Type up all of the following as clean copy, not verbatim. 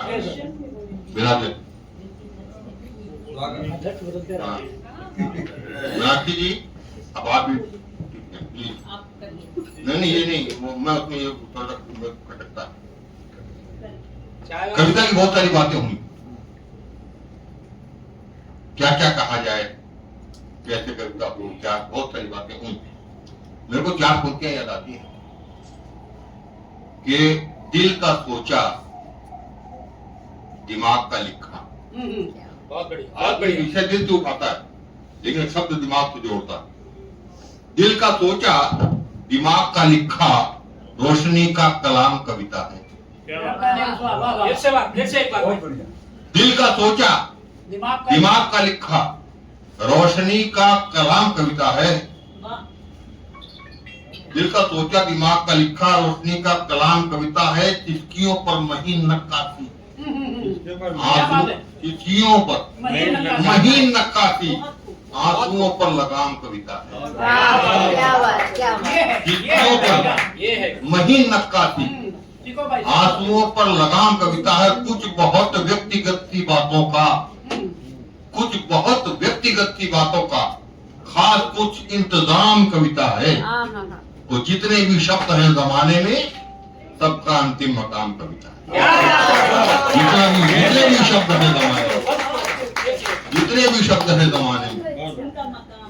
विराजे मीनाक्षी जी, अब आप भी नहीं ये नहीं, मैं उसमें ये खटकता। कविता की बहुत सारी बातें हुई, क्या क्या कहा जाए, कैसे कविता हो, क्या बहुत सारी बातें हुई। मेरे को 4 पंक्तियां याद आती हैं कि दिल का सोचा, दिमाग का लिखा। बहुत बढ़िया। विषय दिल से उठाता है, लेकिन शब्द दिमाग से जोड़ता है। दिल का सोचा, दिमाग का लिखा, रोशनी का कलाम कविता है। दिल का सोचा, दिमाग का लिखा, रोशनी का कलाम कविता है। दिल का सोचा, दिमाग का लिखा, रोशनी का कलाम कविता है। चिस्कियों पर महीन नक्काशी, चिस्कियों पर महीन नक्काशी, आंसुओं पर लगाम कविता है। चिस्कियों पर महीन नक्काशी, आंसुओं पर लगाम कविता है। कुछ बहुत व्यक्तिगत सी बातों का, कुछ बहुत व्यक्तिगत सी बातों का, खास कुछ इंतजाम कविता है। तो जितने भी शब्द हैं जमाने में, सबका अंतिम मकाम कविता है। जितने भी शब्द हैं जमाने में, जितने भी शब्द हैं जमाने में,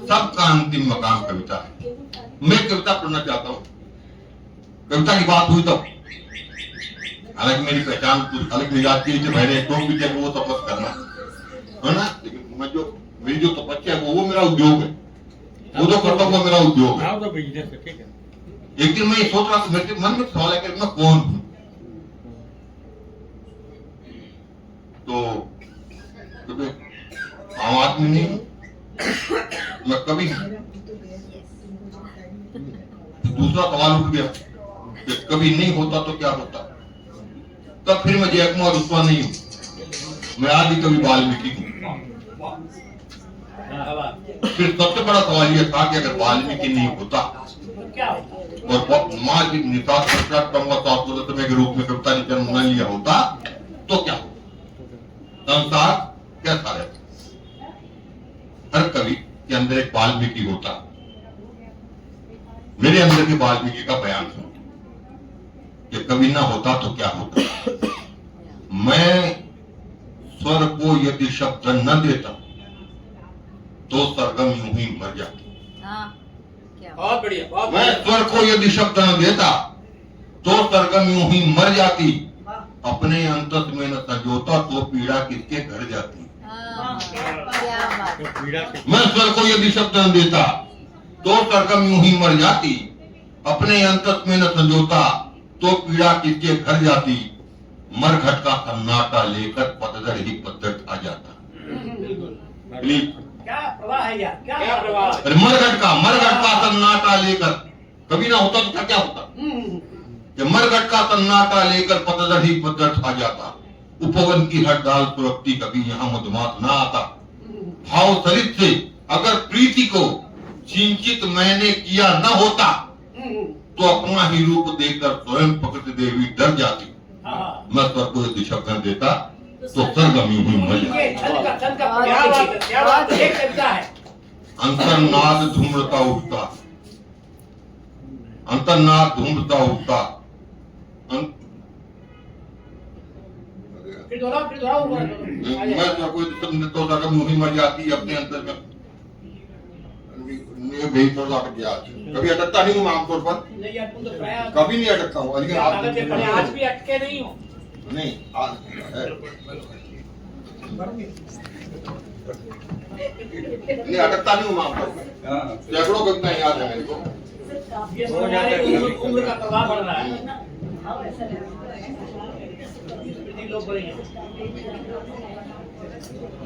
सबका अंतिम मकाम कविता है। मैं कविता पढ़ना चाहता हूँ। कविता की बात हुई तो हालांकि मेरी पहचान कुछ अलग मिजाज की, मैंने तो भी जब वो तपस्या करना है ना, लेकिन मैं जो मेरी जो तपस्या है वो मेरा उद्योग है, वो तो करता हुआ मेरा उद्योग है। एक दिन मैं ये सोच रहा था, मेरे मन में सवाल है कि मैं कौन हूं। तो आम आदमी नहीं हूं, मैं कभी नहीं। दूसरा सवाल उठ गया कि कभी नहीं होता तो क्या होता। तब फिर मैं जय कुमार रुस्वा नहीं हूं, मैं आदि कवि वाल्मीकि हूं। फिर सबसे बड़ा सवाल यह था कि अगर वाल्मीकि नहीं होता और माँ की निकास के रूप में कविता ने जन्म न लिया होता तो क्या होता, संसार कैसा रहता। हर कवि के अंदर एक वाल्मीकि होता। मेरे अंदर के वाल्मीकि का बयान सुनो कि कवि ना होता तो क्या होता। मैं स्वर को यदि शब्द न देता तो सरगम यूं ही मर जाती। बहुत बढ़िया। मैं स्वर को यदि शब्द न देता तो सरगम यूं ही मर जाती। अपने अंतस में न संजोता तो पीड़ा किसके घर जाती। मैं स्वर को यदि शब्द न देता तो सरगम यूं ही मर जाती। अपने अंतस में न संजोता तो पीड़ा किसके घर जाती। मरघट का सन्नाटा लेकर पतझड़ ही पतझड़ आ जाता। क्या प्रवाह है यार, क्या प्रवाह। मरघट का सन्नाटा लेकर, कभी ना होता तो क्या होता। मरघट का सन्नाटा लेकर पतझड़ ही पतझड़ आ जाता। उपवन की हर डाल सुरखती, कभी यहाँ मधुमास ना आता। भाव सरित से अगर प्रीति को सिंचित मैंने किया न होता तो अपना ही रूप देकर स्वयं प्रकृति देवी डर जाती। मैं स्वर को यदि शब्द न देता तो सरगम यूं ही मर जाती। अंतर्नाद धूम्रता उठता, अंतर्नाद धूम्रता उठता। मैं स्वर को यदि शब्द तो सरगम यूं ही मर जाती। अपने अंतर में कभी अटकता नहीं हूँ मैं आमतौर पर, कभी नहीं अटकता हूँ। लेकिन आज भी अटके नहीं हो। नहीं नहीं अटकता नहीं हूँ मैं आमतौर पर। सैकड़ों कविता याद है मेरे को। उम्र का प्रभाव बढ़ रहा है।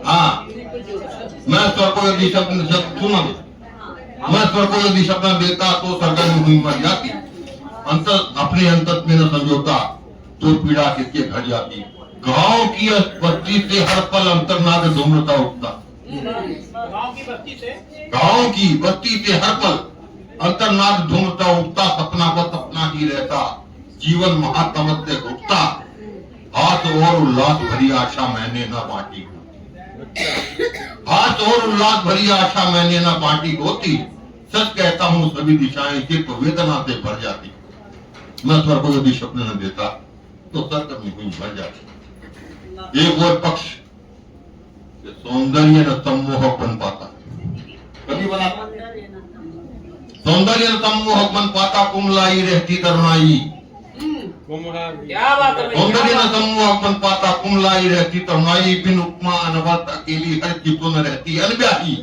हाँ, मैं स्वर को यदि शब्द सुना, मैं स्वर को यदि शब्द देता तो सरगम हुई मर जाती। अपने अंतर में न संजोता तो पीड़ा किसके घर जाती। गांव की बस्ती से हर पल अंतर्नाद धूम्रता उठता। गांव की बस्ती से हर पल अंतर्नाद धूम्रता उठता। सपना को सपना ही रहता, जीवन महातमस से घुटता। हाथ और उल्लास भरी आशा मैंने न बांटी, हाथ और उल्लास भरी आशा मैंने न बांटी होती, सच कहता हूँ सभी दिशाएं सिर्फ वेदना से भर जाती। मैं स्वर को यदि स्वप्न न देता तो सरकमी हुई भर जाती। एक और पक्ष सौंदर्य न सम्मोहक बन पाता, कभी बना सौंदर्य न सम्मोहक बन पाता, कुमलाई रहती तरुणाई। क्या बात है? सौंदर्य न सम्मोहक बन पाता, कुमलाई रहती तरुणाई, बिन उपमा अनवरत अकेली हर चित्तों न रहती अनब्याही।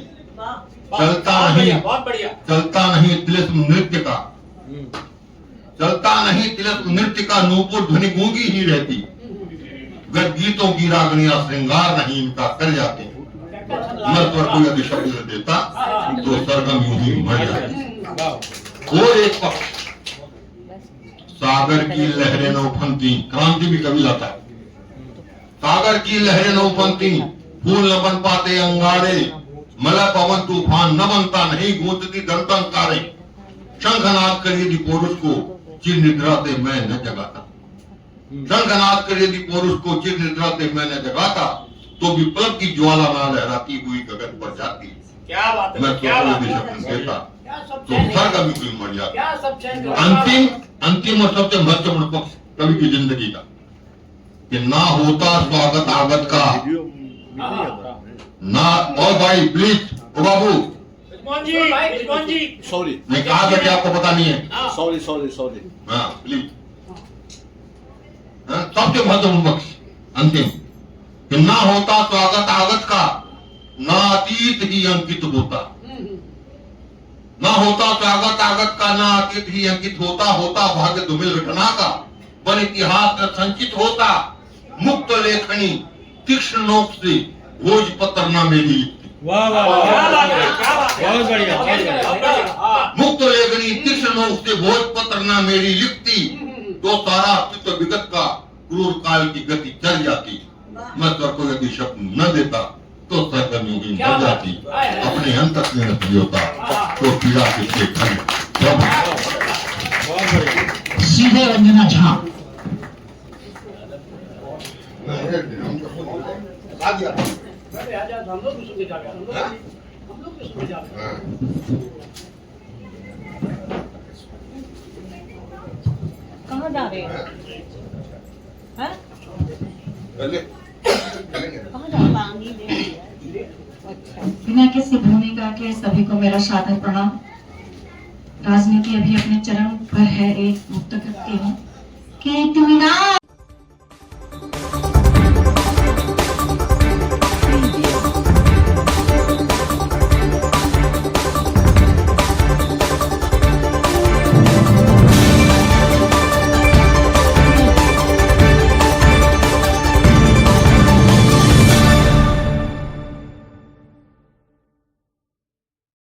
चलता नहीं, बहुत बढ़िया। चलता नहीं तिलस्म नृत्य का, चलता नहीं तिलस्म नृत्य का, नूपुर ध्वनि गूंगी ही रहती। गद गीतों की रागनियां श्रृंगार नहीं इनका कर जाते। मैं स्वर को यदि शब्द न देता तो सरगम यूं ही मर जाती। और एक पक्ष सागर की लहरें न उफनती, क्रांति भी कभी लाता है। सागर की लहरें न उफनती, फूल न बन पाते अंगारे, मलय पवन तूफान न बनता नहीं गूंजती दंतंकारें। शंखनाद कर यदि पुरुष को चिर निद्रा से मैं न जगाता, शंखनाद कर यदि पुरुष को चिर निद्रा से मैं न जगाता, तो विप्लव की ज्वाला ना लहराती हुई गगन पर जाती। क्या बात है? मैं क्या बात स्वप्न है? यदि देता क्या सब तो चैन है? सरगम हुई मर जाती। क्या सब चैन है? अंतिम और सबसे महत्वपूर्ण पक्ष कवि की जिंदगी का, कि ना होता स्वागत आगत का, ना। और भाई प्लीज ओ बाबू, रिजवान जी, रिजवान जी। सॉरी मैं कहा था कि आपको पता नहीं है। सॉरी सॉरी सॉरी हाँ प्लीज। सबसे महत्वपूर्ण पक्ष अंतिम, कि ना होता स्वागत आगत का, ना अतीत ही अंकित होता। ना होता स्वागत आगत का, ना अतीत ही अंकित होता, होता भाग्य दुमिल घटना का, पर इतिहास न संचित होता। मुक्त लेखनी तीक्ष्ण नोक से भोजपत्र न मेरी, वाह वाह क्या बात है? वाह क्या बात है? बहुत बढ़िया, बहुत बढ़िया। हाँ। मुक्त लेखनी तीक्ष्ण नोक से भोजपत्र न मेरी लिखती, तो सारा अस्तित्व विगत का क्रूर काल की गति चल जाती। मैं स्वर को यदि शब्द न देता तो सरगम यूं ही मर जाती। अपने अंत तक में न होता तो पीड़ा किसके घर। बहुत बढ़िया। सीधे रंजना झा। अरे आजा, हम लोग भी सुन के जाएंगे, हम लोग भी सुन के जाएंगे। कहाँ जा रहे हैं? हैं? कहाँ जा रहे हैं? अच्छा। बिना किसी भूमिका के सभी को मेरा सादर प्रणाम। राजनीति अभी अपने चरण पर है। एक मुक्त करती हूँ कि तुम ना